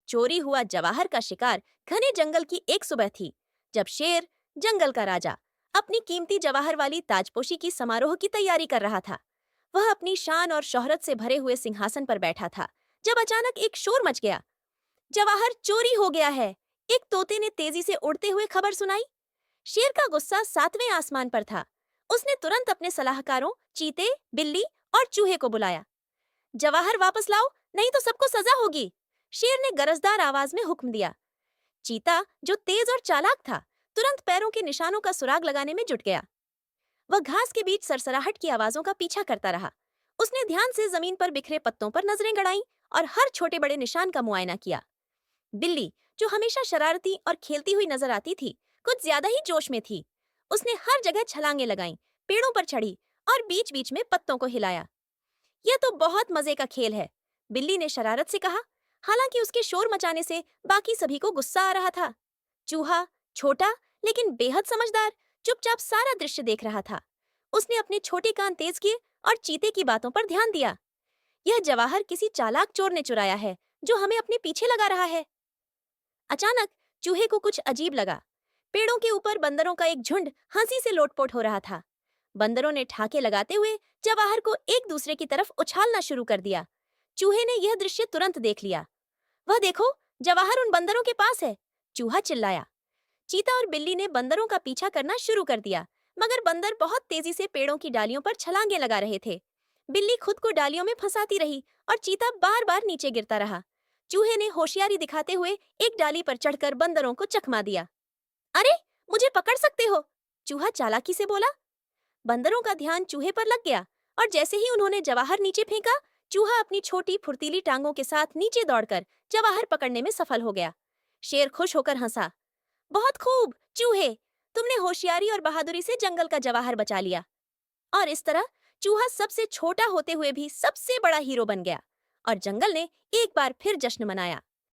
चोरी हुआ जवाहर का शिकार घने जंगल की एक सुबह थी, जब शेर, जंगल का राजा, अपनी कीमती जवाहर वाली ताजपोशी की समारोह की तैयारी कर रहा था। वह अपनी शान और शोहरत से भरे हुए सिंहासन पर बैठा था, जब अचानक एक शोर मच गया। जवाहर चोरी हो गया है! एक तोते ने तेजी से उड़ते हुए खबर सुनाई। शेर का गुस्सा सातवें आसमान पर था। उसने तुरंत अपने सलाहकारों चीते, बिल्ली और चूहे को बुलाया। जवाहर वापस लाओ, नहीं तो सबको सजा होगी। शेर ने गरजदार आवाज में हुक्म दिया। चीता, जो तेज और चालाक था, तुरंत पैरों के निशानों का सुराग लगाने में जुट गया। वह घास के बीच सरसराहट की आवाजों का पीछा करता रहा। उसने ध्यान से जमीन पर बिखरे पत्तों पर नजरें गड़ाईं और हर छोटे बड़े निशान का मुआयना किया। बिल्ली, जो हमेशा शरारती और खेलती हुई नजर आती थी, कुछ ज्यादा ही जोश में थी। उसने हर जगह छलांगे लगाईं, पेड़ों पर चढ़ी और बीच बीच में पत्तों को हिलाया। यह तो बहुत मजे का खेल है, बिल्ली ने शरारत से कहा। हालांकि उसके शोर मचाने से बाकी सभी को गुस्सा आ रहा था। चूहा, छोटा लेकिन बेहद समझदार, चुपचाप सारा दृश्य देख रहा था। उसने अपने छोटे कान तेज किए और चीते की बातों पर ध्यान दिया। यह जवाहर किसी चालाक चोर ने चुराया है, जो हमें अपने पीछे लगा रहा है। अचानक चूहे को कुछ अजीब लगा। पेड़ों के ऊपर बंदरों का एक झुंड हंसी से लोटपोट हो रहा था। बंदरों ने ठाके लगाते हुए जवाहर को एक दूसरे की तरफ उछालना शुरू कर दिया। चूहे ने यह दृश्य तुरंत देख लिया। वह देखो, जवाहर उन बंदरों के पास है! चूहा चिल्लाया। चीता और बिल्ली ने बंदरों का पीछा करना शुरू कर दिया, मगर बंदर बहुत तेजी से पेड़ों की डालियों पर छलांगे लगा रहे थे। बिल्ली खुद को डालियों में फंसाती रही और चीता बार बार नीचे गिरता रहा। चूहे ने होशियारी दिखाते हुए एक डाली पर चढ़कर बंदरों को चकमा दिया। अरे, मुझे पकड़ सकते हो! चूहा चालाकी से बोला। बंदरों का ध्यान चूहे पर लग गया और जैसे ही उन्होंने जवाहर नीचे फेंका, चूहा अपनी छोटी फुर्तीली टांगों के साथ नीचे दौड़कर जवाहर पकड़ने में सफल हो गया। शेर खुश होकर हंसा। बहुत खूब, चूहे! तुमने होशियारी और बहादुरी से जंगल का जवाहर बचा लिया। और इस तरह चूहा सबसे छोटा होते हुए भी सबसे बड़ा हीरो बन गया और जंगल ने एक बार फिर जश्न मनाया।